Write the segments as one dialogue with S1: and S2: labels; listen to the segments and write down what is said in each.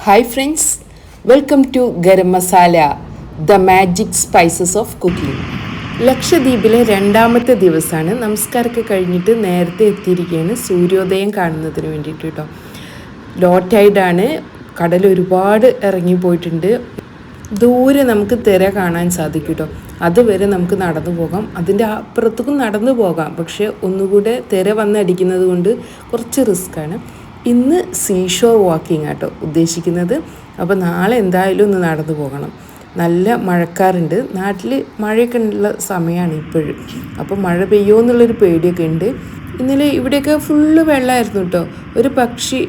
S1: Hi friends, welcome to Garam Masala, the magic spices of cooking. ലക്ഷദ്വീപിലെ രണ്ടാമത്തെ ദിവസമാണ്. നമസ്കാരമൊക്കെ കഴിഞ്ഞിട്ട് നേരത്തെ എത്തിയിരിക്കുകയാണ് സൂര്യോദയം കാണുന്നതിന് വേണ്ടിയിട്ട് കേട്ടോ. ലോ ടൈഡാണ്, കടൽ ഒരുപാട് ഇറങ്ങിപ്പോയിട്ടുണ്ട്. ദൂരെ നമുക്ക് തിര കാണാൻ സാധിക്കും കേട്ടോ. അതുവരെ നമുക്ക് നടന്നു പോകാം, അതിൻ്റെ അപ്പുറത്തേക്കും നടന്നു പോകാം. പക്ഷേ ഒന്നുകൂടെ തിര വന്നടിക്കുന്നത് കൊണ്ട് കുറച്ച് റിസ്ക്കാണ്. ഇന്ന് സീഷോർ വാക്കിംഗ് ആട്ടോ ഉദ്ദേശിക്കുന്നത്. അപ്പോൾ നാളെ എന്തായാലും ഒന്ന് നടന്നു പോകണം. നല്ല മഴക്കാറുണ്ട്, നാട്ടിൽ മഴയൊക്കെ ഉള്ള സമയമാണ് ഇപ്പോഴും. അപ്പോൾ മഴ പെയ്യുമോ എന്നുള്ളൊരു പേടിയൊക്കെ ഉണ്ട്. ഇന്നലെ ഇവിടെയൊക്കെ ഫുള്ള് വെള്ളമായിരുന്നു കേട്ടോ. ഒരു പക്ഷി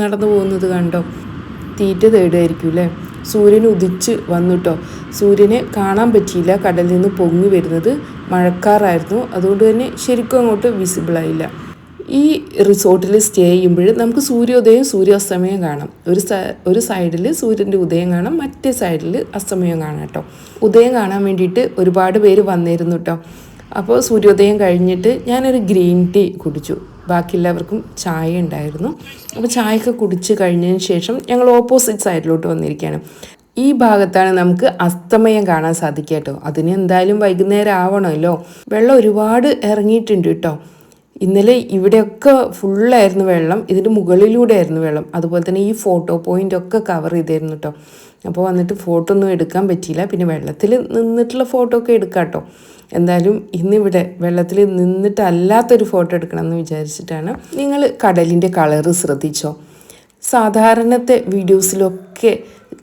S1: നടന്നു പോകുന്നത് കണ്ടോ? തീറ്റ തേടുമായിരിക്കും അല്ലേ. സൂര്യൻ ഉദിച്ച് വന്നു കേട്ടോ. സൂര്യനെ കാണാൻ പറ്റിയില്ല, കടലിൽ നിന്ന് പൊങ്ങി വരുന്നത്. മഴക്കാറായിരുന്നു, അതുകൊണ്ട് തന്നെ ശരിക്കും അങ്ങോട്ട് വിസിബിളായില്ല. ഈ റിസോർട്ടിൽ സ്റ്റേ ചെയ്യുമ്പോൾ നമുക്ക് സൂര്യോദയം സൂര്യാസ്തമയം കാണാം. ഒരു സൈഡിൽ സൂര്യൻ്റെ ഉദയം കാണാം, മറ്റേ സൈഡിൽ അസ്തമയം കാണാം കേട്ടോ. ഉദയം കാണാൻ വേണ്ടിയിട്ട് ഒരുപാട് പേര് വന്നിരുന്നു കേട്ടോ. അപ്പോൾ സൂര്യോദയം കഴിഞ്ഞിട്ട് ഞാനൊരു ഗ്രീൻ ടീ കുടിച്ചു. ബാക്കി എല്ലാവർക്കും ചായ ഉണ്ടായിരുന്നു. അപ്പോൾ ചായയൊക്കെ കുടിച്ച് കഴിഞ്ഞതിന് ശേഷം ഞങ്ങൾ ഓപ്പോസിറ്റ് സൈഡിലോട്ട് വന്നിരിക്കുകയാണ്. ഈ ഭാഗത്താണ് നമുക്ക് അസ്തമയം കാണാൻ സാധിക്കുക കേട്ടോ. അതിന് എന്തായാലും വൈകുന്നേരം ആവണമല്ലോ. വെള്ളം ഒരുപാട് ഇറങ്ങിയിട്ടുണ്ട് കേട്ടോ. ഇന്നലെ ഇവിടെയൊക്കെ ഫുള്ളായിരുന്നു വെള്ളം, ഇതിൻ്റെ മുകളിലൂടെ ആയിരുന്നു വെള്ളം. അതുപോലെ തന്നെ ഈ ഫോട്ടോ പോയിൻ്റൊക്കെ കവർ ചെയ്തായിരുന്നു കേട്ടോ. അപ്പോൾ വന്നിട്ട് ഫോട്ടോ ഒന്നും എടുക്കാൻ പറ്റിയില്ല. പിന്നെ വെള്ളത്തിൽ നിന്നിട്ടുള്ള ഫോട്ടോ ഒക്കെ എടുക്കാം കേട്ടോ. എന്തായാലും ഇന്നിവിടെ വെള്ളത്തിൽ നിന്നിട്ടല്ലാത്തൊരു ഫോട്ടോ എടുക്കണം എന്ന് വിചാരിച്ചിട്ടാണ്. നിങ്ങൾ കടലിൻ്റെ കളറ് ശ്രദ്ധിച്ചോ? സാധാരണത്തെ വീഡിയോസിലൊക്കെ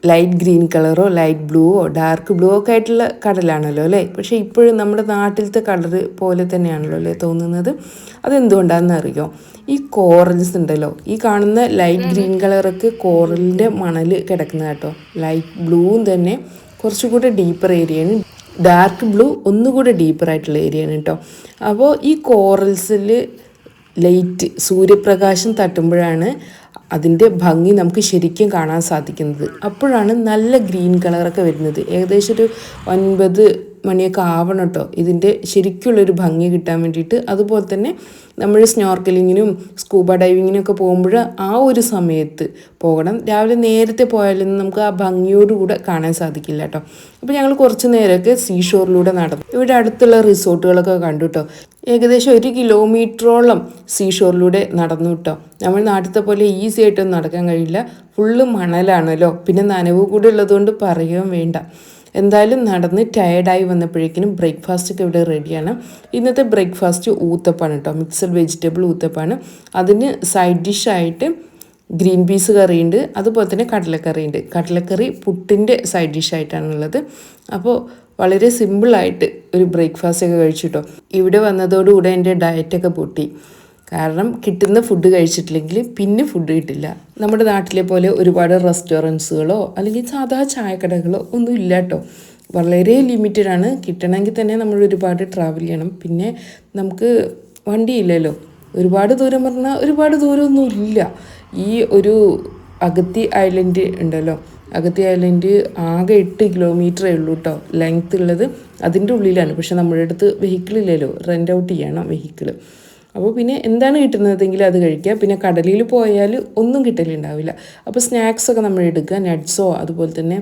S1: ലൈറ്റ് ഗ്രീൻ കളറോ ലൈറ്റ് ബ്ലൂവോ ഡാർക്ക് ബ്ലൂ ഒക്കെ ആയിട്ടുള്ള കടലാണല്ലോ അല്ലേ. പക്ഷേ ഇപ്പോഴും നമ്മുടെ നാട്ടിലത്തെ കളറ് പോലെ തന്നെയാണല്ലോ അല്ലേ തോന്നുന്നത്. അതെന്തുകൊണ്ടാണെന്ന് അറിയോ? ഈ കോറൽസ് ഉണ്ടല്ലോ, ഈ കാണുന്ന ലൈറ്റ് ഗ്രീൻ കളറൊക്കെ കോറലിൻ്റെ മണൽ കിടക്കുന്ന കേട്ടോ. ലൈറ്റ് ബ്ലൂവും തന്നെ കുറച്ചുകൂടെ ഡീപ്പർ ഏരിയയാണ്, ഡാർക്ക് ബ്ലൂ ഒന്നുകൂടെ ഡീപ്പറായിട്ടുള്ള ഏരിയയാണ് കേട്ടോ. അപ്പോൾ ഈ കോറൽസിൽ ലൈറ്റ് സൂര്യപ്രകാശം തട്ടുമ്പോഴാണ് അതിൻ്റെ ഭംഗി നമുക്ക് ശരിക്കും കാണാൻ സാധിക്കുന്നത്. അപ്പോഴാണ് നല്ല ഗ്രീൻ കളറൊക്കെ വരുന്നത്. ഏകദേശം ഒരു 9 മണിയൊക്കെ ആവണം കേട്ടോ ഇതിൻ്റെ ശരിക്കുള്ളൊരു ഭംഗി കിട്ടാൻ വേണ്ടിയിട്ട്. അതുപോലെ തന്നെ നമ്മൾ സ്നോർക്കലിങ്ങിനും സ്കൂബ ഡൈവിങ്ങിനും ഒക്കെ പോകുമ്പോൾ ആ ഒരു സമയത്ത് പോകണം. രാവിലെ നേരത്തെ പോയാലൊന്നും നമുക്ക് ആ ഭംഗിയോടുകൂടെ കാണാൻ സാധിക്കില്ല കേട്ടോ. അപ്പോൾ ഞങ്ങൾ കുറച്ച് നേരമൊക്കെ സീഷോറിലൂടെ നടന്നു. ഇവിടെ അടുത്തുള്ള റിസോർട്ടുകളൊക്കെ കണ്ടു കേട്ടോ. ഏകദേശം 1 കിലോമീറ്ററോളം സീഷോറിലൂടെ നടന്നു കേട്ടോ. നമ്മൾ നാട്ടിലത്തെ പോലെ ഈസി ആയിട്ടൊന്നും നടക്കാൻ കഴിയില്ല, ഫുള്ള് മണലാണല്ലോ. പിന്നെ നനവ് കൂടെ ഉള്ളതുകൊണ്ട് പറയുകയും വേണ്ട. എന്തായാലും നടന്ന് ടയേർഡായി വന്നപ്പോഴേക്കിനും ബ്രേക്ക്ഫാസ്റ്റൊക്കെ ഇവിടെ റെഡിയാണ്. ഇന്നത്തെ ബ്രേക്ക്ഫാസ്റ്റ് ഊത്തപ്പാണ് കേട്ടോ, മിക്സഡ് വെജിറ്റബിൾ ഊത്തപ്പാണ്. അതിന് സൈഡ് ഡിഷായിട്ട് ഗ്രീൻ പീസ് കറിയുണ്ട്, അതുപോലെ തന്നെ കടലക്കറിയുണ്ട്. കടലക്കറി പുട്ടിൻ്റെ സൈഡ് ഡിഷായിട്ടാണുള്ളത്. അപ്പോൾ വളരെ സിമ്പിളായിട്ട് ഒരു ബ്രേക്ക്ഫാസ്റ്റൊക്കെ കഴിച്ചു കേട്ടോ. ഇവിടെ വന്നതോടുകൂടെ എൻ്റെ ഡയറ്റൊക്കെ പൊട്ടി. കാരണം കിട്ടുന്ന ഫുഡ് കഴിച്ചിട്ടില്ലെങ്കിൽ പിന്നെ ഫുഡ് കിട്ടില്ല. നമ്മുടെ നാട്ടിലെ പോലെ ഒരുപാട് റെസ്റ്റോറൻറ്റ്സുകളോ അല്ലെങ്കിൽ സാധാ ചായക്കടകളോ ഒന്നും ഇല്ല കേട്ടോ. വളരെ ലിമിറ്റഡാണ്. കിട്ടണമെങ്കിൽ തന്നെ നമ്മൾ ഒരുപാട് ട്രാവൽ ചെയ്യണം. പിന്നെ നമുക്ക് വണ്ടിയില്ലല്ലോ. ഒരുപാട് ദൂരം പറഞ്ഞാൽ ഒരുപാട് ദൂരമൊന്നും ഇല്ല. ഈ ഒരു അഗത്തി ഐലൻഡ് ഉണ്ടല്ലോ, അഗത്തി ഐലൻഡ് ആകെ 8 കിലോമീറ്ററേ ഉള്ളൂ കേട്ടോ ലെങ്ത് ഉള്ളത്. അതിൻ്റെ ഉള്ളിലാണ്. പക്ഷെ നമ്മുടെ അടുത്ത് വെഹിക്കിളില്ലല്ലോ, റെൻ്റ് ഔട്ട് ചെയ്യണം വെഹിക്കിൾ. അപ്പോൾ പിന്നെ എന്താണ് കിട്ടുന്നതെങ്കിൽ അത് കഴിക്കുക. പിന്നെ കടലിൽ പോയാൽ ഒന്നും കിട്ടലുണ്ടാവില്ല. അപ്പോൾ സ്നാക്സൊക്കെ നമ്മൾ എടുക്കുക, നട്ട്സോ അതുപോലെ തന്നെ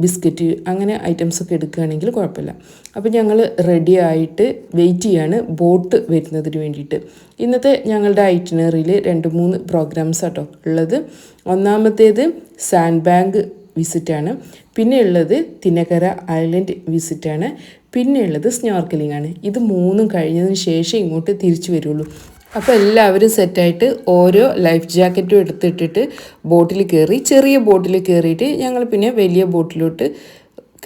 S1: ബിസ്ക്കറ്റ് അങ്ങനെ ഐറ്റംസൊക്കെ എടുക്കുകയാണെങ്കിൽ കുഴപ്പമില്ല. അപ്പോൾ ഞങ്ങൾ റെഡി ആയിട്ട് വെയിറ്റ് ചെയ്യാണ് ബോട്ട് വരുന്നതിന് വേണ്ടിയിട്ട്. ഇന്നത്തെ ഞങ്ങളുടെ ഐറ്റിനറിയിൽ 2-3 പ്രോഗ്രാംസ് ആട്ടോ ഉള്ളത്. ഒന്നാമത്തേത് സാൻഡ് ബാങ്ക് വിസിറ്റാണ്, പിന്നെ ഉള്ളത് തിനകര ഐലൻഡ് വിസിറ്റാണ്, പിന്നെ ഉള്ളത് സ്നോർക്കലിംഗ് ആണ്. ഇത് 3ഉം കഴിഞ്ഞതിന് ശേഷം ഇങ്ങോട്ട് തിരിച്ചു വരുള്ളൂ. അപ്പോൾ എല്ലാവരും സെറ്റായിട്ട് ഓരോ ലൈഫ് ജാക്കറ്റും എടുത്തിട്ടിട്ട് ബോട്ടിൽ കയറി. ചെറിയ ബോട്ടിൽ കയറിയിട്ട് ഞങ്ങൾ പിന്നെ വലിയ ബോട്ടിലോട്ട്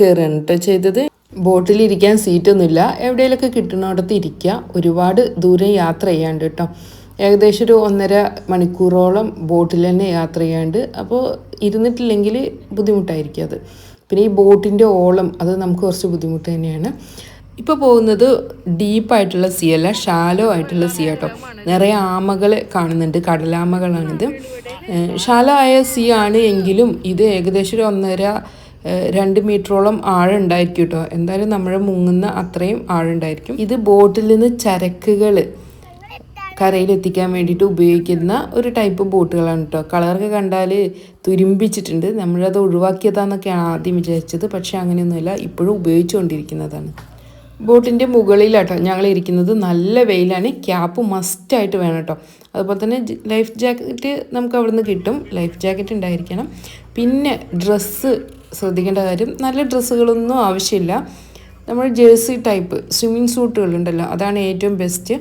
S1: കയറുകയാണ് കേട്ടോ ചെയ്തത്. ബോട്ടിലിരിക്കാൻ സീറ്റൊന്നുമില്ല, എവിടെയെങ്കിലൊക്കെ കിട്ടുന്നിടത്ത് ഇരിക്കുക. ഒരുപാട് ദൂരം യാത്ര ചെയ്യാണ്ട് കേട്ടോ. ഏകദേശം ഒരു 1.5 മണിക്കൂറോളം ബോട്ടിൽ തന്നെ യാത്ര ചെയ്യാണ്ട്. അപ്പോൾ ഇരുന്നിട്ടില്ലെങ്കിൽ ബുദ്ധിമുട്ടായിരിക്കും അത്. പിന്നെ ഈ ബോട്ടിൻ്റെ ഓളം അത് നമുക്ക് കുറച്ച് ബുദ്ധിമുട്ട് തന്നെയാണ്. ഇപ്പോൾ പോകുന്നത് ഡീപ്പായിട്ടുള്ള സീ അല്ല, ഷാലോ ആയിട്ടുള്ള സീ ആട്ടോ. നിറയെ ആമകൾ കാണുന്നുണ്ട്, കടലാമകളാണിത്. ഷാലോ ആയ സീ ആണ് എങ്കിലും ഇത് ഏകദേശം ഒരു 1.5-2 മീറ്ററോളം ആഴം ഉണ്ടായിരിക്കും കേട്ടോ. എന്തായാലും നമ്മൾ മുങ്ങുന്ന അത്രയും ആഴം ഉണ്ടായിരിക്കും. ഇത് ബോട്ടിൽ നിന്ന് ചരക്കുകൾ കരയിലെത്തിക്കാൻ വേണ്ടിയിട്ട് ഉപയോഗിക്കുന്ന ഒരു ടൈപ്പ് ബോട്ടുകളാണ് കേട്ടോ. കളറൊക്കെ കണ്ടാൽ തുരുമ്പിച്ചിട്ടുണ്ട്. നമ്മളത് ഒഴിവാക്കിയതാണെന്നൊക്കെയാണ് ആദ്യം വിചാരിച്ചത്, പക്ഷേ അങ്ങനെയൊന്നുമില്ല, ഇപ്പോഴും ഉപയോഗിച്ചുകൊണ്ടിരിക്കുന്നതാണ്. ബോട്ടിൻ്റെ മുകളിലാട്ടോ ഞങ്ങൾ ഇരിക്കുന്നത്. നല്ല വെയിലാണ്. ക്യാപ്പ് മസ്റ്റായിട്ട് വേണം കേട്ടോ. അതുപോലെ തന്നെ ലൈഫ് ജാക്കറ്റ് നമുക്ക് അവിടെ നിന്ന് കിട്ടും. ലൈഫ് ജാക്കറ്റ് ഉണ്ടായിരിക്കണം. പിന്നെ ഡ്രസ്സ് ശ്രദ്ധിക്കേണ്ട കാര്യം, നല്ല ഡ്രസ്സുകളൊന്നും ആവശ്യമില്ല. നമ്മൾ ജേഴ്സി ടൈപ്പ് സ്വിമ്മിങ് സൂട്ടുകളുണ്ടല്ലോ, അതാണ് ഏറ്റവും ബെസ്റ്റ്.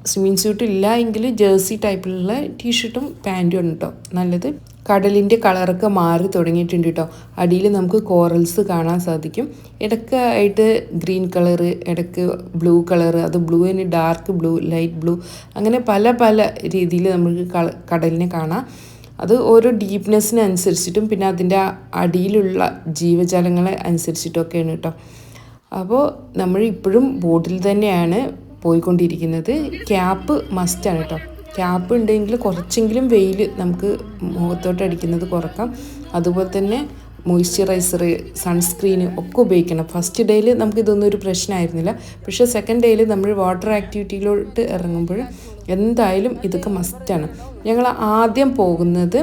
S1: സ്വിമ്മിങ് സ്യൂട്ട് ഇല്ല എങ്കിൽ ജേഴ്സി ടൈപ്പിലുള്ള ടീഷർട്ടും പാൻറ്റും ആണ് കേട്ടോ നല്ലത്. കടലിൻ്റെ കളറൊക്കെ മാറി തുടങ്ങിയിട്ടുണ്ട് കേട്ടോ. അടിയിൽ നമുക്ക് കോറൽസ് കാണാൻ സാധിക്കും. ഇടയ്ക്കായിട്ട് ഗ്രീൻ കളറ്, ഇടയ്ക്ക് ബ്ലൂ കളറ്, അത് ബ്ലൂവിന് ഡാർക്ക് ബ്ലൂ, ലൈറ്റ് ബ്ലൂ, അങ്ങനെ പല പല രീതിയിൽ നമുക്ക് കടലിനെ കാണാം. അത് ഓരോ ഡീപ്നെസ്സിനനുസരിച്ചിട്ടും പിന്നെ അതിൻ്റെ അടിയിലുള്ള ജീവജാലങ്ങളെ അനുസരിച്ചിട്ടൊക്കെയാണ് കേട്ടോ. അപ്പോൾ നമ്മൾ ഇപ്പോഴും ബോട്ടിൽ തന്നെയാണ് പോയിക്കൊണ്ടിരിക്കുന്നത്. ക്യാപ്പ് മസ്റ്റാണ് കേട്ടോ. ക്യാപ്പ് ഉണ്ടെങ്കിൽ കുറച്ചെങ്കിലും വെയിൽ നമുക്ക് മുഖത്തോട്ട് അടിക്കുന്നത് കുറക്കാം. അതുപോലെ തന്നെ മോയ്സ്ചറൈസർ, സൺസ്ക്രീന് ഒക്കെ ഉപയോഗിക്കണം. ഫസ്റ്റ് ഡേയിൽ നമുക്കിതൊന്നും ഒരു പ്രശ്നമായിരുന്നില്ല. പക്ഷേ സെക്കൻഡ് ഡേയിൽ നമ്മൾ വാട്ടർ ആക്ടിവിറ്റിയിലോട്ട് ഇറങ്ങുമ്പോൾ എന്തായാലും ഇതൊക്കെ മസ്റ്റാണ്. ഞങ്ങൾ ആദ്യം പോകുന്നത്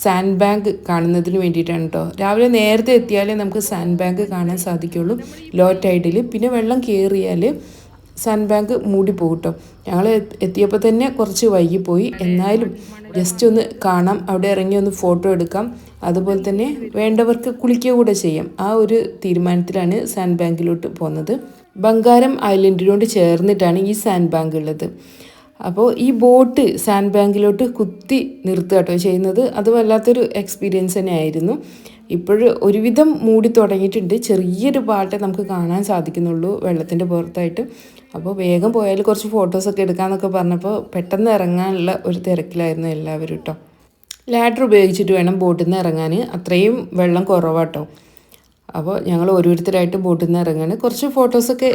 S1: സാൻഡ് ബാങ്ക് കാണുന്നതിന് വേണ്ടിയിട്ടാണ് കേട്ടോ. രാവിലെ നേരത്തെ എത്തിയാലേ നമുക്ക് സാൻഡ് ബാങ്ക് കാണാൻ സാധിക്കുള്ളൂ ലോ ടൈഡിൽ. പിന്നെ വെള്ളം കയറിയാൽ സാൻഡ് ബാങ്ക് മൂടിപ്പോകും കേട്ടോ. ഞങ്ങൾ എത്തിയപ്പോൾ തന്നെ കുറച്ച് വൈകിപ്പോയി. എന്നാലും ജസ്റ്റ് ഒന്ന് കാണാം, അവിടെ ഇറങ്ങി ഒന്ന് ഫോട്ടോ എടുക്കാം, അതുപോലെ തന്നെ വേണ്ടവർക്ക് കുളിക്കുക കൂടെ ചെയ്യാം. ആ ഒരു തീരുമാനത്തിലാണ് സാൻഡ് ബാങ്കിലോട്ട് പോകുന്നത്. ബംഗാരം ഐലൻഡിനോട് ചേർന്നിട്ടാണ് ഈ സാൻഡ് ബാങ്ക് ഉള്ളത്. അപ്പോൾ ഈ ബോട്ട് സാൻഡ് ബാങ്കിലോട്ട് കുത്തി നിർത്തുക കേട്ടോ ചെയ്യുന്നത്. അത് വല്ലാത്തൊരു എക്സ്പീരിയൻസ് തന്നെ ആയിരുന്നു. ഇപ്പോഴും ഒരുവിധം മൂടി തുടങ്ങിയിട്ടുണ്ട്. ചെറിയൊരു പാട്ടേ നമുക്ക് കാണാൻ സാധിക്കുന്നുള്ളൂ വെള്ളത്തിൻ്റെ പുറത്തായിട്ട്. അപ്പോൾ വേഗം പോയാൽ കുറച്ച് ഫോട്ടോസൊക്കെ എടുക്കാമെന്നൊക്കെ പറഞ്ഞപ്പോൾ പെട്ടെന്ന് ഇറങ്ങാനുള്ള ഒരു തിരക്കിലായിരുന്നു എല്ലാവരും കേട്ടോ. ലാഡർ ഉപയോഗിച്ചിട്ട് വേണം ബോട്ടിൽ നിന്ന് ഇറങ്ങാൻ, അത്രയും വെള്ളം കുറവാട്ടോ. അപ്പോൾ ഞങ്ങൾ ഓരോരുത്തരായിട്ട് ബോട്ടിൽ നിന്ന് ഇറങ്ങാൻ. കുറച്ച് ഫോട്ടോസൊക്കെ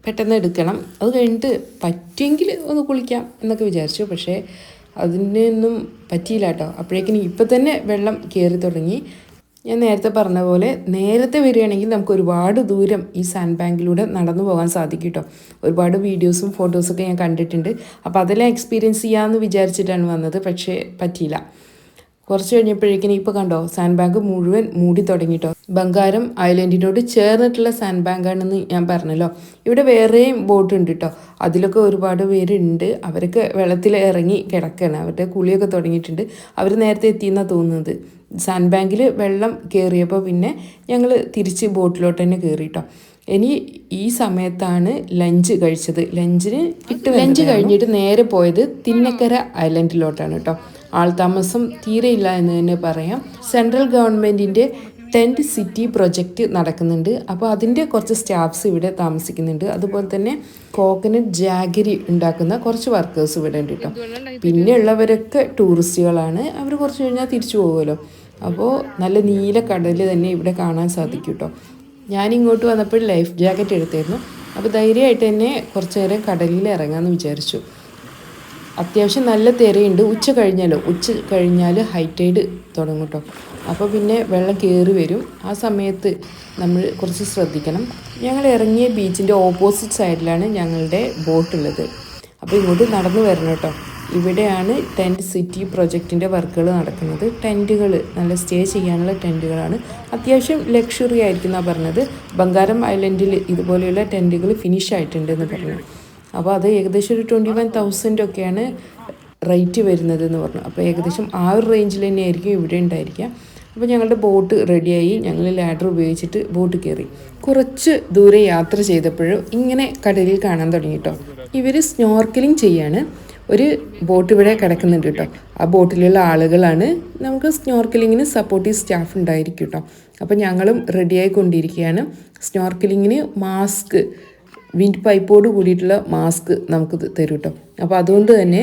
S1: പെട്ടെന്ന് എടുക്കണം. അത് കഴിഞ്ഞിട്ട് പറ്റുമെങ്കിൽ ഒന്ന് കുളിക്കാം എന്നൊക്കെ വിചാരിച്ചു. പക്ഷേ അതിനൊന്നും പറ്റിയില്ല കേട്ടോ. അപ്പോഴേക്കിനും ഇപ്പം തന്നെ വെള്ളം കയറി തുടങ്ങി. ഞാൻ നേരത്തെ പറഞ്ഞ പോലെ നേരത്തെ വരികയാണെങ്കിൽ നമുക്ക് ഒരുപാട് ദൂരം ഈ സാൻഡ് ബാങ്കിലൂടെ നടന്നു പോകാൻ സാധിക്കും കേട്ടോ. ഒരുപാട് വീഡിയോസും ഫോട്ടോസൊക്കെ ഞാൻ കണ്ടിട്ടുണ്ട്. അപ്പോൾ അതെല്ലാം എക്സ്പീരിയൻസ് ചെയ്യാമെന്ന് വിചാരിച്ചിട്ടാണ് വന്നത്. പക്ഷേ പറ്റിയില്ല. കുറച്ച് കഴിഞ്ഞപ്പോഴേക്കിനും ഇപ്പോൾ കണ്ടോ സാൻഡ് ബാങ്ക് മുഴുവൻ മൂടി തുടങ്ങിട്ടോ. ബംഗാരം ഐലൻഡിനോട് ചേർന്നിട്ടുള്ള സാൻഡ് ബാങ്കാണെന്ന് ഞാൻ പറഞ്ഞല്ലോ. ഇവിടെ വേറെയും ബോട്ട് ഉണ്ട് കേട്ടോ. അതിലൊക്കെ ഒരുപാട് പേരുണ്ട്. അവരൊക്കെ വെള്ളത്തിൽ ഇറങ്ങി കിടക്കുകയാണ്. അവരുടെ കുളിയൊക്കെ തുടങ്ങിയിട്ടുണ്ട്. അവർ നേരത്തെ എത്തിയെന്നാണ് തോന്നുന്നത്. സാൻഡ് ബാങ്കിൽ വെള്ളം കയറിയപ്പോൾ പിന്നെ ഞങ്ങൾ തിരിച്ച് ബോട്ടിലോട്ട് തന്നെ കയറിയിട്ടോ. ഇനി ഈ സമയത്താണ് ലഞ്ച് കഴിച്ചത്. ലഞ്ച് കഴിഞ്ഞിട്ട് നേരെ പോയത് തിന്നക്കര ഐലൻഡിലോട്ടാണ് കേട്ടോ. ആൾതാമസം തീരെയില്ല എന്ന് തന്നെ പറയാം. സെൻട്രൽ ഗവൺമെൻറ്റിൻ്റെ ടെൻറ്റ് സിറ്റി പ്രൊജക്റ്റ് നടക്കുന്നുണ്ട്. അപ്പോൾ അതിൻ്റെ കുറച്ച് സ്റ്റാഫ്സ് ഇവിടെ താമസിക്കുന്നുണ്ട്. അതുപോലെ തന്നെ കോക്കനട്ട് ജാഗരി ഉണ്ടാക്കുന്ന കുറച്ച് വർക്കേഴ്സ് ഇവിടെ ഉണ്ട് കേട്ടോ. പിന്നെ ഉള്ളവരൊക്കെ ടൂറിസ്റ്റുകളാണ്. അവർ കുറച്ച് കഴിഞ്ഞാൽ തിരിച്ചു പോകുമല്ലോ. അപ്പോൾ നല്ല നീല കടൽ തന്നെ ഇവിടെ കാണാൻ സാധിക്കും കേട്ടോ. ഞാനിങ്ങോട്ട് വന്നപ്പോൾ ലൈഫ് ജാക്കറ്റ് എടുത്തായിരുന്നു. അപ്പോൾ ധൈര്യമായിട്ട് തന്നെ കുറച്ച് നേരം കടലിൽ ഇറങ്ങാമെന്ന് വിചാരിച്ചു. അത്യാവശ്യം നല്ല തിരയുണ്ട്. ഉച്ച കഴിഞ്ഞാൽ ഹൈ ടൈഡ് തുടങ്ങും കേട്ടോ. അപ്പോൾ പിന്നെ വെള്ളം കയറി വരും. ആ സമയത്ത് നമ്മൾ കുറച്ച് ശ്രദ്ധിക്കണം. ഞങ്ങൾ ഇറങ്ങിയ ബീച്ചിൻ്റെ ഓപ്പോസിറ്റ് സൈഡിലാണ് ഞങ്ങളുടെ ബോട്ടുള്ളത്. അപ്പോൾ ഇങ്ങോട്ട് നടന്നു വരണം കേട്ടോ. ഇവിടെയാണ് ടെൻറ്റ് സിറ്റി പ്രൊജക്റ്റിൻ്റെ വർക്കുകൾ നടക്കുന്നത്. ടെൻറ്റുകൾ നല്ല സ്റ്റേ ചെയ്യാനുള്ള ടെൻറ്റുകളാണ്. അത്യാവശ്യം ലക്ഷറി ആയിരിക്കുമെന്നാണ് പറഞ്ഞത്. ബംഗാരം ഐലൻഡിൽ ഇതുപോലെയുള്ള ടെൻറ്റുകൾ ഫിനിഷ് ആയിട്ടുണ്ടെന്ന് പറഞ്ഞു. അപ്പോൾ അത് ഏകദേശം ഒരു 21,000 ഒക്കെയാണ് റേറ്റ് വരുന്നതെന്ന് പറഞ്ഞു. അപ്പോൾ ഏകദേശം ആ ഒരു റേഞ്ചിൽ തന്നെ ആയിരിക്കും ഇവിടെ ഉണ്ടായിരിക്കുക. അപ്പോൾ ഞങ്ങളുടെ ബോട്ട് റെഡിയായി. ഞങ്ങൾ ലാഡർ ഉപയോഗിച്ചിട്ട് ബോട്ട് കയറി. കുറച്ച് ദൂരെ യാത്ര ചെയ്തപ്പോഴും ഇങ്ങനെ കടലിൽ കാണാൻ തുടങ്ങി കേട്ടോ. ഇവർ സ്നോർക്കലിംഗ് ചെയ്യാണ്. ഒരു ബോട്ട് ഇവിടെ കിടക്കുന്നുണ്ട് കേട്ടോ. ആ ബോട്ടിലുള്ള ആളുകളാണ്. നമുക്ക് സ്നോർക്കലിങ്ങിന് സപ്പോർട്ടീവ് സ്റ്റാഫ് ഉണ്ടായിരിക്കും കേട്ടോ. അപ്പോൾ ഞങ്ങളും റെഡിയായിക്കൊണ്ടിരിക്കുകയാണ്. സ്നോർക്കലിങ്ങിന് മാസ്ക്, വിൻഡ് പൈപ്പോട് കൂടിയിട്ടുള്ള മാസ്ക് നമുക്ക് തരും കേട്ടോ. അപ്പോൾ അതുകൊണ്ട് തന്നെ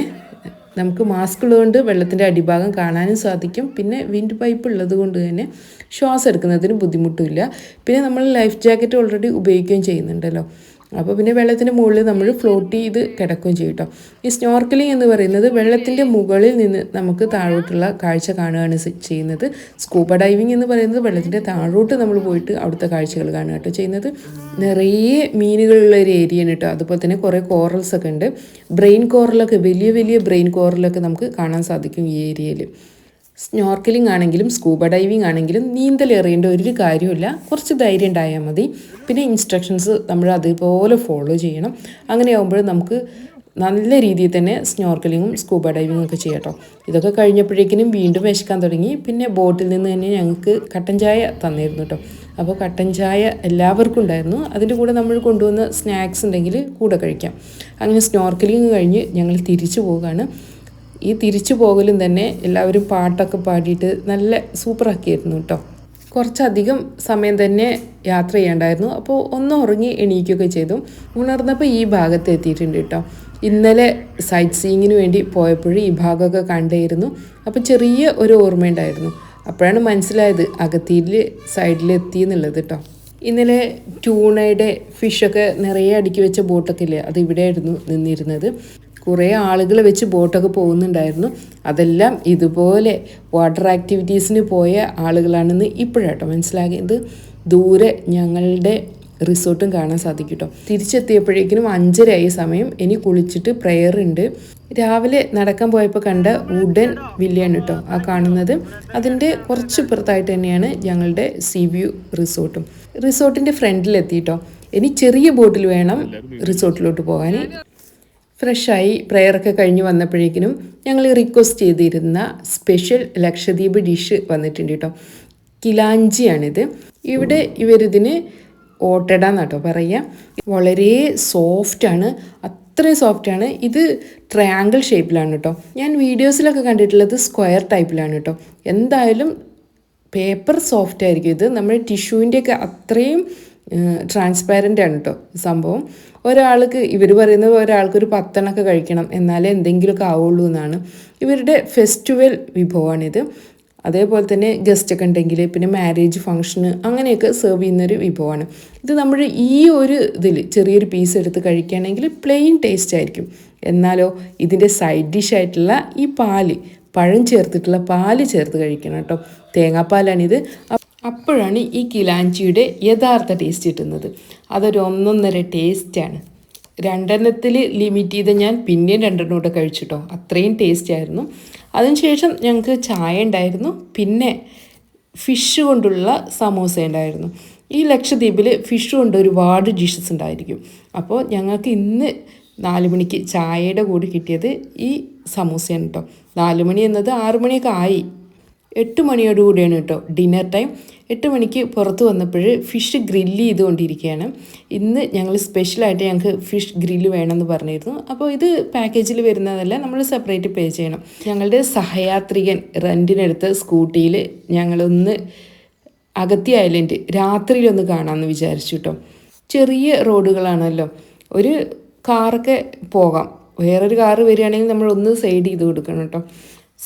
S1: നമുക്ക് മാസ്ക് ഉള്ളതുകൊണ്ട് വെള്ളത്തിൻ്റെ അടിഭാഗം കാണാനും സാധിക്കും. പിന്നെ വിൻഡ് പൈപ്പ് ഉള്ളത് കൊണ്ട് തന്നെ ശ്വാസം എടുക്കുന്നതിന് ബുദ്ധിമുട്ടില്ല. പിന്നെ നമ്മൾ ലൈഫ് ജാക്കറ്റ് ഓൾറെഡി ഉപയോഗിക്കുകയും ചെയ്യുന്നുണ്ടല്ലോ. അപ്പോൾ പിന്നെ വെള്ളത്തിൻ്റെ മുകളിൽ നമ്മൾ ഫ്ലോട്ട് ചെയ്ത് കിടക്കുകയും ചെയ്യും കേട്ടോ. ഈ സ്നോർക്കലിംഗ് എന്ന് പറയുന്നത് വെള്ളത്തിൻ്റെ മുകളിൽ നിന്ന് നമുക്ക് താഴോട്ടുള്ള കാഴ്ച കാണുകയാണ് ചെയ്യുന്നത്. സ്കൂബ ഡൈവിംഗ് എന്ന് പറയുന്നത് വെള്ളത്തിൻ്റെ താഴോട്ട് നമ്മൾ പോയിട്ട് അവിടുത്തെ കാഴ്ചകൾ കാണുക കേട്ടോ ചെയ്യുന്നത്. നിറയെ മീനുകളുള്ള ഒരു ഏരിയയാണ് കേട്ടോ. അതുപോലെ തന്നെ കുറേ കോറൽസ് ഒക്കെ ഉണ്ട്. ബ്രെയിൻ കോറലൊക്കെ, വലിയ വലിയ ബ്രെയിൻ കോറലൊക്കെ നമുക്ക് കാണാൻ സാധിക്കും ഈ ഏരിയയിൽ. സ്നോർക്കലിംഗ് ആണെങ്കിലും സ്കൂബ ഡൈവിംഗ് ആണെങ്കിലും നീന്തൽ എറിയേണ്ട ഒരു കാര്യമില്ല, കുറച്ച് ധൈര്യം ഉണ്ടായാൽ മതി. പിന്നെ ഇൻസ്ട്രക്ഷൻസ് നമ്മൾ അതുപോലെ ഫോളോ ചെയ്യണം. അങ്ങനെയാകുമ്പോൾ നമുക്ക് നല്ല രീതിയിൽ തന്നെ സ്നോർക്കലിങ്ങും സ്കൂബ ഡൈവിങ്ങും ഒക്കെ ചെയ്യാം കേട്ടോ. ഇതൊക്കെ കഴിഞ്ഞപ്പോഴേക്കിനും വീണ്ടും വിശക്കാൻ തുടങ്ങി. പിന്നെ ബോട്ടിൽ നിന്ന് തന്നെ ഞങ്ങൾക്ക് കട്ടൻ ചായ തന്നിരുന്നു കേട്ടോ. അപ്പോൾ കട്ടൻ ചായ എല്ലാവർക്കും ഉണ്ടായിരുന്നു. അതിൻ്റെ കൂടെ നമ്മൾ കൊണ്ടുവന്ന സ്നാക്സ് ഉണ്ടെങ്കിൽ കൂടെ കഴിക്കാം. അങ്ങനെ സ്നോർക്കലിങ് കഴിഞ്ഞ് ഞങ്ങൾ തിരിച്ചു പോവുകയാണ്. ഈ തിരിച്ചു പോകലും തന്നെ എല്ലാവരും പാട്ടൊക്കെ പാടിയിട്ട് നല്ല സൂപ്പറാക്കിയായിരുന്നു കേട്ടോ. കുറച്ചധികം സമയം തന്നെ യാത്ര ചെയ്യേണ്ടായിരുന്നു. അപ്പോൾ ഒന്ന് ഉറങ്ങി എണീക്കുകയൊക്കെ ചെയ്തു. ഉണർന്നപ്പോൾ ഈ ഭാഗത്ത് എത്തിയിട്ടുണ്ട് കേട്ടോ. ഇന്നലെ സൈറ്റ് സീയിങ്ങിന് വേണ്ടി പോയപ്പോഴും ഈ ഭാഗമൊക്കെ കണ്ടായിരുന്നു. അപ്പോൾ ചെറിയ ഒരു ഓർമ്മയുണ്ടായിരുന്നു. അപ്പോഴാണ് മനസ്സിലായത് അഗത്തിയിൽ സൈഡിലെത്തി എന്നുള്ളത് കേട്ടോ. ഇന്നലെ ട്യൂണയുടെ ഫിഷൊക്കെ നിറയെ അടുക്കി വെച്ച ബോട്ടൊക്കെ ഇല്ലേ, അത് ഇവിടെയായിരുന്നു നിന്നിരുന്നത്. കുറേ ആളുകൾ വെച്ച് ബോട്ടൊക്കെ പോകുന്നുണ്ടായിരുന്നു. അതെല്ലാം ഇതുപോലെ വാട്ടർ ആക്ടിവിറ്റീസിന് പോയ ആളുകളാണെന്ന് ഇപ്പോഴാട്ടോ മനസ്സിലാക്കിയത്. ദൂരെ ഞങ്ങളുടെ റിസോർട്ടും കാണാൻ സാധിക്കും കേട്ടോ. തിരിച്ചെത്തിയപ്പോഴേക്കിനും 5:30 സമയം. ഇനി കുളിച്ചിട്ട് പ്രെയർ ഉണ്ട്. രാവിലെ നടക്കാൻ പോയപ്പോൾ കണ്ട വുഡൻ വില്ലയാണ് കേട്ടോ ആ കാണുന്നത്. അതിൻ്റെ കുറച്ച് ഇപ്പുറത്തായിട്ട് തന്നെയാണ് ഞങ്ങളുടെ സീ വ്യൂ റിസോർട്ടും. റിസോർട്ടിൻ്റെ ഫ്രണ്ടിലെത്തി കേട്ടോ. ഇനി ചെറിയ ബോട്ടിൽ വേണം റിസോർട്ടിലോട്ട് പോകാൻ. ഫ്രഷായി പ്രെയറൊക്കെ കഴിഞ്ഞ് വന്നപ്പോഴേക്കിനും ഞങ്ങൾ റിക്വസ്റ്റ് ചെയ്തിരുന്ന സ്പെഷ്യൽ ലക്ഷദ്വീപ് ഡിഷ് വന്നിട്ടുണ്ട് കേട്ടോ. കിലാഞ്ചിയാണിത്. ഇവിടെ ഇവരിതിന് ഓട്ടട എന്നാട്ടോ പറയുക. വളരെ സോഫ്റ്റാണ്, അത്രയും സോഫ്റ്റാണ്. ഇത് ട്രയാങ്കിൾ ഷേപ്പിലാണ് കേട്ടോ. ഞാൻ വീഡിയോസിലൊക്കെ കണ്ടിട്ടുള്ളത് സ്ക്വയർ ടൈപ്പിലാണ് കേട്ടോ. എന്തായാലും പേപ്പർ സോഫ്റ്റ് ആയിരിക്കും. ഇത് നമ്മുടെ ടിഷ്യൂവിൻ്റെയൊക്കെ അത്രയും ട്രാൻസ്പാരൻ്റ് ആണ് കേട്ടോ സംഭവം. ഇവർ പറയുന്നത് ഒരാൾക്കൊരു 10 കഴിക്കണം, എന്നാലേ എന്തെങ്കിലുമൊക്കെ ആവുള്ളൂ എന്നാണ്. ഇവരുടെ ഫെസ്റ്റിവൽ വിഭവമാണിത്. അതേപോലെ തന്നെ ഗസ്റ്റൊക്കെ ഉണ്ടെങ്കിൽ പിന്നെ മാരേജ് ഫംഗ്ഷന് അങ്ങനെയൊക്കെ സെർവ് ചെയ്യുന്നൊരു വിഭവമാണ് ഇത്. നമ്മൾ ഈ ഒരു ഇതിൽ ചെറിയൊരു പീസ് എടുത്ത് കഴിക്കുകയാണെങ്കിൽ പ്ലെയിൻ ടേസ്റ്റ് ആയിരിക്കും. എന്നാലോ ഇതിൻ്റെ സൈഡ് ഡിഷായിട്ടുള്ള ഈ പഴം ചേർത്തിട്ടുള്ള പാല് ചേർത്ത് കഴിക്കണം കേട്ടോ. തേങ്ങാപ്പാലാണിത്. അപ്പോഴാണ് ഈ കിലാഞ്ചിയുടെ യഥാർത്ഥ ടേസ്റ്റ് കിട്ടുന്നത്. അതൊരു 1.5 ടേസ്റ്റാണ്. 2 ലിമിറ്റ് ചെയ്ത് ഞാൻ പിന്നെയും 2 കൂടെ കഴിച്ചിട്ടോ. അത്രയും ടേസ്റ്റ് ആയിരുന്നു. അതിനുശേഷം ഞങ്ങൾക്ക് ചായ ഉണ്ടായിരുന്നു. പിന്നെ ഫിഷ് കൊണ്ടുള്ള സമോസ ഉണ്ടായിരുന്നു. ഈ ലക്ഷദ്വീപിൽ ഫിഷ് കൊണ്ട് ഒരുപാട് ഡിഷസ് ഉണ്ടായിരിക്കും. അപ്പോൾ ഞങ്ങൾക്ക് ഇന്ന് 4 മണിക്ക് ചായയുടെ കൂടെ കിട്ടിയത് ഈ സമൂസയാണ് കേട്ടോ. 4 മണി എന്നത് 6 മണിയൊക്കെ ആയി. 8 മണിയോടുകൂടിയാണ് കേട്ടോ ഡിന്നർ ടൈം. 8 മണിക്ക് പുറത്ത് വന്നപ്പോൾ ഫിഷ് ഗ്രില്ല് ചെയ്തുകൊണ്ടിരിക്കുകയാണ്. ഇന്ന് ഞങ്ങൾ സ്പെഷ്യലായിട്ട് ഞങ്ങൾക്ക് ഫിഷ് ഗ്രില്ല് വേണമെന്ന് പറഞ്ഞിരുന്നു. അപ്പോൾ ഇത് പാക്കേജിൽ വരുന്നതല്ല, നമ്മൾ സെപ്പറേറ്റ് പേ ചെയ്യണം. ഞങ്ങളുടെ സഹയാത്രികൻ റെൻറ്റിനെടുത്ത സ്കൂട്ടിയിൽ ഞങ്ങളൊന്ന് അഗത്തി ഐലൻഡ് രാത്രിയിലൊന്ന് കാണാമെന്ന് വിചാരിച്ചു കേട്ടോ. ചെറിയ റോഡുകളാണല്ലോ, ഒരു കാറൊക്കെ പോകാം. വേറൊരു കാറ് വരികയാണെങ്കിൽ നമ്മളൊന്ന് സൈഡ് ചെയ്ത് കൊടുക്കണം കേട്ടോ.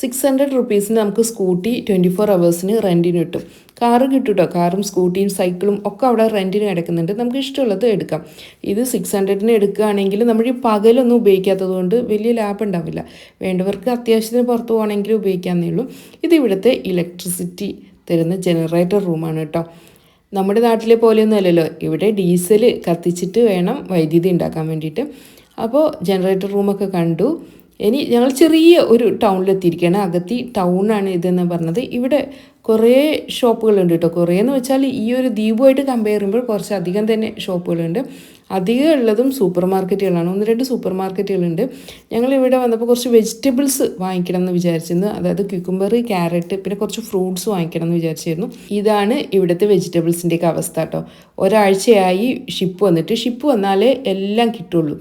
S1: 600 റുപ്പീസിന് നമുക്ക് സ്കൂട്ടി 24 അവേഴ്സിന് റെൻറ്റിന് കിട്ടും. കാറ് കിട്ടും കേട്ടോ. കാറും സ്കൂട്ടിയും സൈക്കിളും ഒക്കെ അവിടെ റെൻറ്റിന് കിടക്കുന്നുണ്ട്. നമുക്ക് ഇഷ്ടമുള്ളത് എടുക്കാം. ഇത് 600-ന് എടുക്കുകയാണെങ്കിൽ നമ്മൾ ഈ പകലൊന്നും ഉപയോഗിക്കാത്തത് കൊണ്ട് വലിയ ലാഭം ഉണ്ടാവില്ല. വേണ്ടവർക്ക് അത്യാവശ്യത്തിന് പുറത്ത് പോകണമെങ്കിൽ ഉപയോഗിക്കാമെന്നേ ഉള്ളൂ. ഇത് ഇവിടുത്തെ ഇലക്ട്രിസിറ്റി തരുന്ന ജനറേറ്റർ റൂമാണ് കേട്ടോ. നമ്മുടെ നാട്ടിലെ പോലെയൊന്നും അല്ലല്ലോ, ഇവിടെ ഡീസൽ കത്തിച്ചിട്ട് വേണം വൈദ്യുതി ഉണ്ടാക്കാൻ വേണ്ടിയിട്ട്. അപ്പോൾ ജനറേറ്റർ റൂമൊക്കെ കണ്ടു. ഇനി ഞങ്ങൾ ചെറിയ ഒരു ടൗണിലെത്തിയിരിക്കുകയാണ്. അഗത്തി ടൗണാണ് ഇതെന്ന് പറഞ്ഞത്. ഇവിടെ കുറേ ഷോപ്പുകളുണ്ട് കേട്ടോ. കുറേ എന്ന് വെച്ചാൽ ഈ ഒരു ദ്വീപുമായിട്ട് കമ്പയർ ചെയ്യുമ്പോൾ കുറച്ചധികം തന്നെ ഷോപ്പുകളുണ്ട്. അധികം ഉള്ളതും സൂപ്പർ മാർക്കറ്റുകളാണ്. 1-2 സൂപ്പർ മാർക്കറ്റുകളുണ്ട്. ഞങ്ങൾ ഇവിടെ വന്നപ്പോൾ കുറച്ച് വെജിറ്റബിൾസ് വാങ്ങിക്കണം എന്ന് വിചാരിച്ചിരുന്നു. അതായത് ക്യൂക്കുംബർ, ക്യാരറ്റ്, പിന്നെ കുറച്ച് ഫ്രൂട്ട്സ് വാങ്ങിക്കണം എന്ന് വിചാരിച്ചിരുന്നു. ഇതാണ് ഇവിടുത്തെ വെജിറ്റബിൾസിൻ്റെയൊക്കെ അവസ്ഥ കേട്ടോ. ഒരാഴ്ചയായി ഷിപ്പ് വന്നാലേ എല്ലാം കിട്ടുള്ളൂ,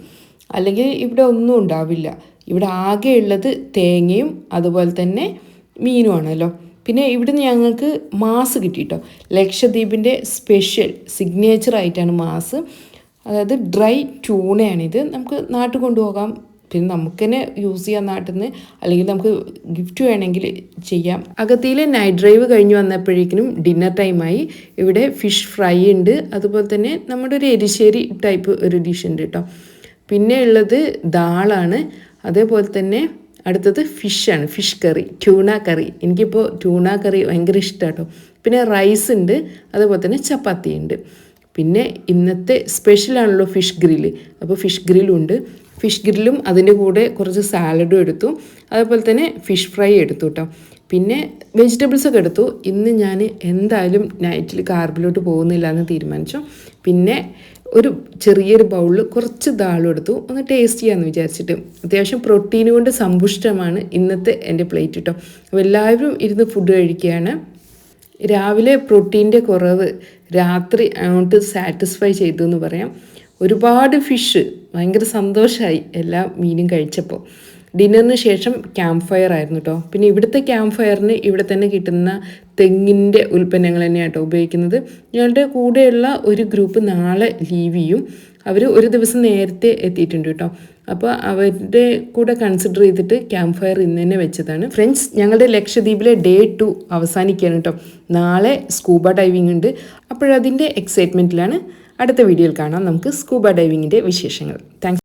S1: അല്ലെങ്കിൽ ഇവിടെ ഒന്നും ഉണ്ടാവില്ല. ഇവിടെ ആകെ ഉള്ളത് തേങ്ങയും അതുപോലെ തന്നെ മീനുമാണല്ലോ. പിന്നെ ഇവിടുന്ന് ഞങ്ങൾക്ക് മാസ് കിട്ടിയിട്ടോ. ലക്ഷദ്വീപിൻ്റെ സ്പെഷ്യൽ സിഗ്നേച്ചർ ആയിട്ടാണ് മാസ്. അതായത് ഡ്രൈ ട്യൂണയാണിത്. നമുക്ക് നാട്ടിൽ കൊണ്ടുപോകാം. പിന്നെ നമുക്ക് തന്നെ യൂസ് ചെയ്യാൻ നാട്ടിൽ നിന്ന്, അല്ലെങ്കിൽ നമുക്ക് ഗിഫ്റ്റ് വേണമെങ്കിൽ ചെയ്യാം. അഗത്തിയിലെ നൈറ്റ് ഡ്രൈവ് കഴിഞ്ഞ് വന്നപ്പോഴേക്കും ഡിന്നർ ടൈമായി. ഇവിടെ ഫിഷ് ഫ്രൈ ഉണ്ട്, അതുപോലെ തന്നെ നമ്മുടെ ഒരു എരിശ്ശേരി ടൈപ്പ് ഒരു ഡിഷ് ഉണ്ട് കേട്ടോ. പിന്നെ ഉള്ളത് ദാളാണ്. അതേപോലെ തന്നെ അടുത്തത് ഫിഷാണ്, ഫിഷ് കറി, ട്യൂണ കറി. എനിക്കിപ്പോൾ ട്യൂണ കറി ഭയങ്കര ഇഷ്ടമാണ് കേട്ടോ. പിന്നെ റൈസ് ഉണ്ട്, അതുപോലെ തന്നെ ചപ്പാത്തി ഉണ്ട്. പിന്നെ ഇന്നത്തെ സ്പെഷ്യലാണല്ലോ ഫിഷ് ഗ്രില്ല്, അപ്പോൾ ഫിഷ് ഗ്രില്ലും ഉണ്ട്. ഫിഷ് ഗ്രില്ലും അതിൻ്റെ കൂടെ കുറച്ച് സാലഡും എടുത്തു, അതേപോലെ തന്നെ ഫിഷ് ഫ്രൈ എടുത്തു കേട്ടോ. പിന്നെ വെജിറ്റബിൾസൊക്കെ എടുത്തു. ഇന്ന് ഞാൻ എന്തായാലും നൈറ്റിൽ കാർബിലോട്ട് പോകുന്നില്ല എന്ന് തീരുമാനിച്ചു. പിന്നെ ഒരു ചെറിയൊരു ബൗളിൽ കുറച്ച് ദാളും എടുത്തു, ഒന്ന് ടേസ്റ്റ് ചെയ്യാമെന്ന് വിചാരിച്ചിട്ട്. അത്യാവശ്യം പ്രോട്ടീൻ കൊണ്ട് സമ്പുഷ്ടമാണ് ഇന്നത്തെ എൻ്റെ പ്ലേറ്റ് കേട്ടോ. അപ്പോൾ എല്ലാവരും ഇരുന്ന് ഫുഡ് കഴിക്കുകയാണ്. രാവിലെ പ്രോട്ടീൻ്റെ കുറവ് രാത്രി അങ്ങോട്ട് സാറ്റിസ്ഫൈ ചെയ്തു എന്ന് പറയാം. ഒരുപാട് ഫിഷ്, ഭയങ്കര സന്തോഷമായി എല്ലാ മീനും കഴിച്ചപ്പോൾ. ഡിന്നറിന് ശേഷം ക്യാമ്പ് ഫയർ ആയിരുന്നു കേട്ടോ. പിന്നെ ഇവിടുത്തെ ക്യാമ്പ് ഫയറിന് ഇവിടെ തന്നെ കിട്ടുന്ന തെങ്ങിൻ്റെ ഉൽപ്പന്നങ്ങൾ തന്നെയാണ് കേട്ടോ ഉപയോഗിക്കുന്നത്. ഞങ്ങളുടെ കൂടെയുള്ള ഒരു ഗ്രൂപ്പ് നാളെ ലീവ് ചെയ്യും. അവർ ഒരു ദിവസം നേരത്തെ എത്തിയിട്ടുണ്ട് കേട്ടോ. അപ്പോൾ അവരുടെ കൂടെ കൺസിഡർ ചെയ്തിട്ട് ക്യാമ്പ് ഫയർ ഇന്ന് തന്നെ വെച്ചതാണ്. ഫ്രണ്ട്സ്, ഞങ്ങളുടെ ലക്ഷദ്വീപിലെ ഡേ 2 അവസാനിക്കുകയാണ് കേട്ടോ. നാളെ സ്കൂബ ഡൈവിംഗ് ഉണ്ട്. അപ്പോഴതിൻ്റെ എക്സൈറ്റ്മെൻറ്റിലാണ്. അടുത്ത വീഡിയോയിൽ കാണാം നമുക്ക് സ്കൂബ ഡൈവിങ്ങിൻ്റെ വിശേഷങ്ങൾ. താങ്ക്സ്.